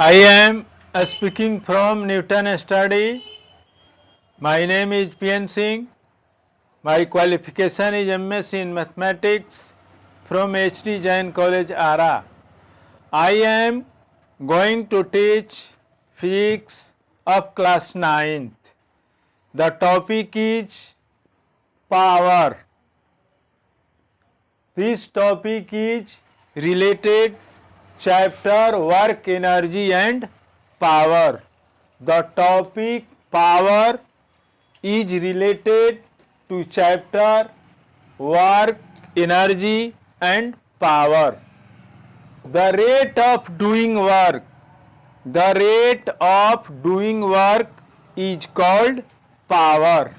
I am speaking from Newton Study. My name is PN Singh. My qualification is MS in Mathematics from HD Jain College, Ara. I am going to teach physics of class 9th. The topic is power. This topic is related chapter work, energy and power. The topic power is related to chapter work, energy and power. The rate of doing work. The rate of doing work is called power.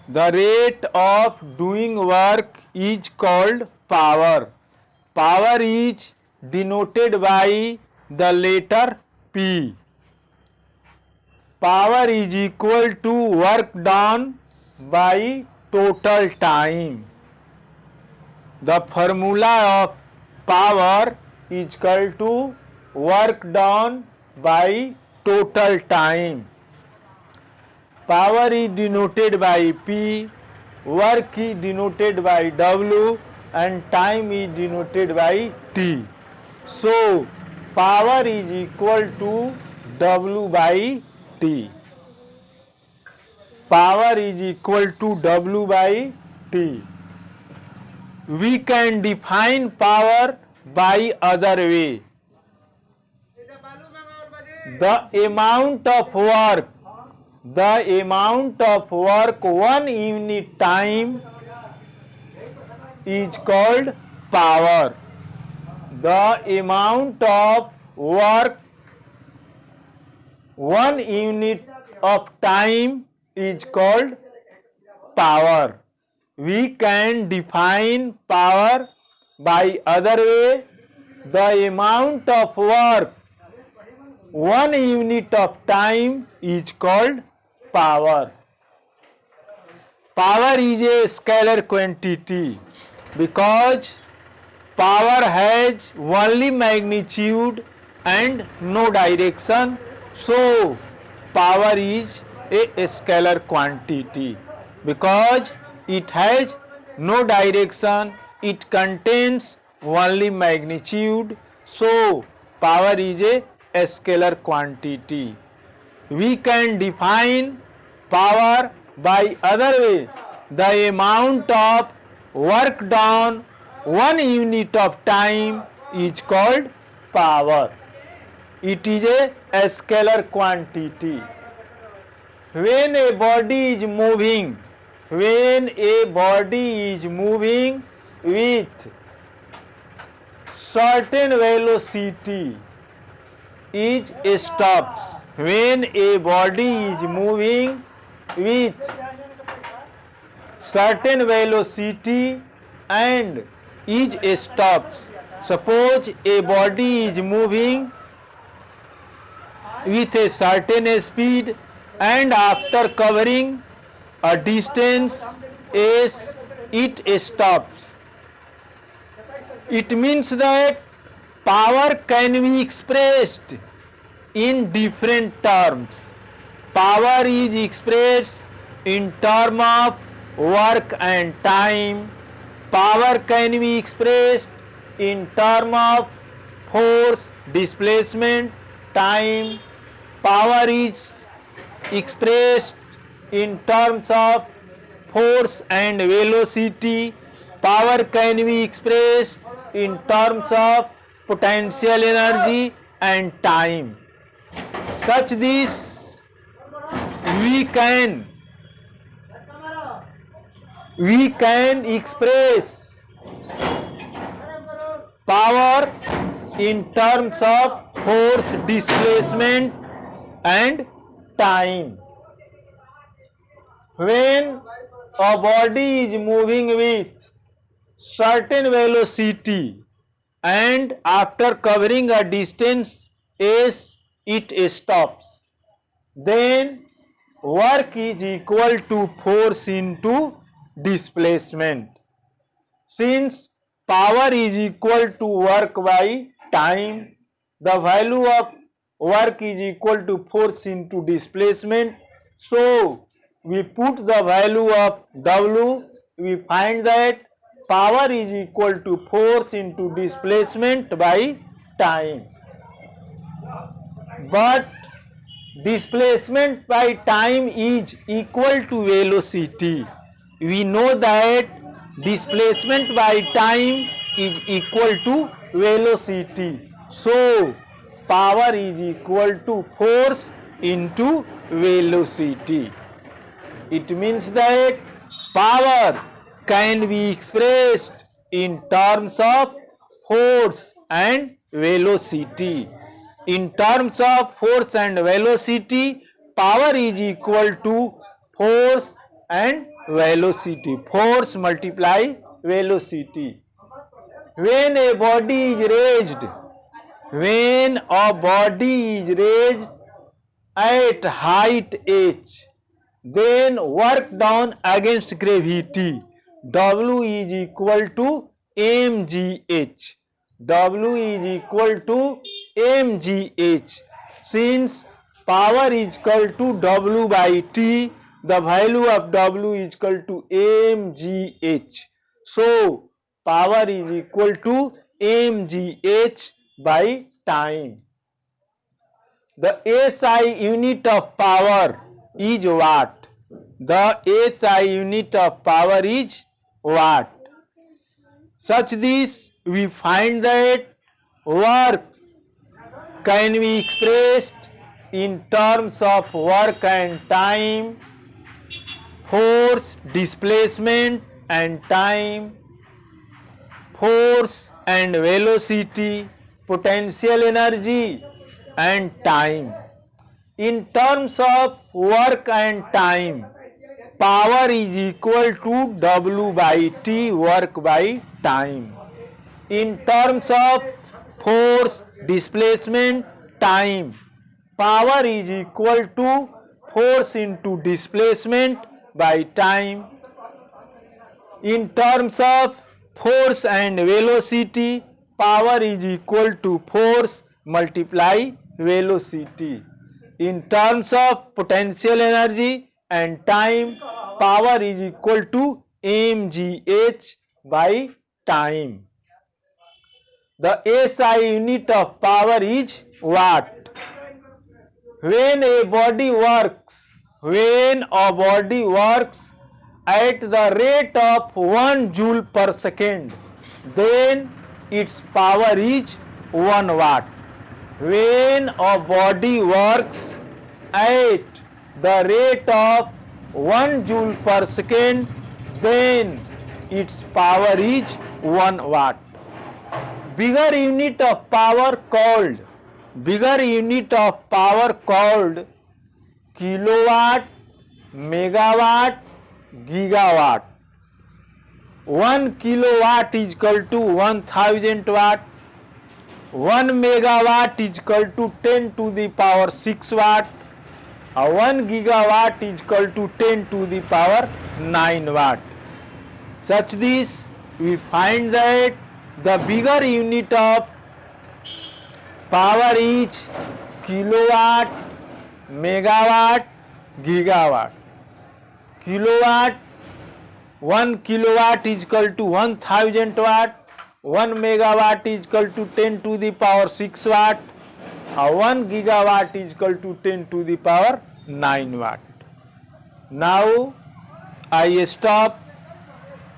The rate of doing work is called power. Power is denoted by the letter P. Power is equal to work done by total time. The formula of power is equal to work done by total time. Power is denoted by P, work is denoted by W and time is denoted by T. So, power is equal to W by T. Power is equal to W by T. We can define power by other way. The amount of work one unit time is called power. The amount of work one unit of time is called power. We can define power by other way. The amount of work one unit of time is called power. Power is a scalar quantity because power has only magnitude and no direction. So, power is a scalar quantity because it has no direction, it contains only magnitude. So, power is a scalar quantity. We can define power by other way. The amount of work done one unit of time is called power. It is a scalar quantity. When a body is moving with certain velocity, it stops. When a body is moving with certain velocity and it stops. Suppose a body is moving with a certain speed and after covering a distance s, it stops. It means that power can be expressed in different terms. Power is expressed in terms of work and time. Power can be expressed in terms of force, displacement, time. Power is expressed in terms of force and velocity. Power can be expressed in terms of potential energy and time. Such this we can express power in terms of force, displacement and time. When a body is moving with certain velocity and after covering a distance s, it stops, then work is equal to force into displacement. Since power is equal to work by time, the value of work is equal to force into displacement. So we put the value of W, we find that power is equal to force into displacement by time. But displacement by time is equal to velocity. We know that displacement by time is equal to velocity. So power is equal to force into velocity. It means that power can be expressed in terms of force and velocity. In terms of force and velocity, power is equal to force and velocity. Force multiply velocity. When a body is raised, at height h, then work done against gravity, W is equal to mgh. W is equal to mgh. Since power is equal to W by T, the value of W is equal to mgh. So power is equal to mgh by time. The SI unit of power is watt. The SI unit of power is watt. Such this, we find that work can be expressed in terms of work and time, force, displacement and time, force and velocity, potential energy and time. In terms of work and time, power is equal to W by T, work by time. In terms of force, displacement, time, power is equal to force into displacement by time. In terms of force and velocity, power is equal to force multiply velocity. In terms of potential energy and time, power is equal to mgh by time. The SI unit of power is watt. When a body works at the rate of 1 joule per second, then its power is 1 watt. When a body works at the rate of 1 joule per second, then its power is 1 watt. Bigger unit of power called kilowatt, megawatt, gigawatt. 1 kilowatt is equal to 1000 watt. 1 megawatt is equal to 10 to the power 6 watt. 1 gigawatt is equal to 10 to the power 9 watt. Such this, we find that the bigger unit of power is kilowatt, megawatt, gigawatt. Kilowatt, 1 kilowatt is equal to 1000 watt. 1 megawatt is equal to 10 to the power 6 watt. 1 gigawatt is equal to 10 to the power 9 watt. Now I stop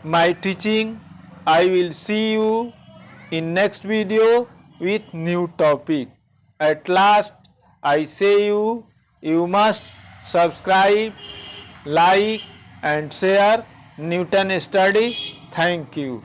my teaching. I will see you in next video with new topic. At last I say you must subscribe, like and share Newton Study. Thank you.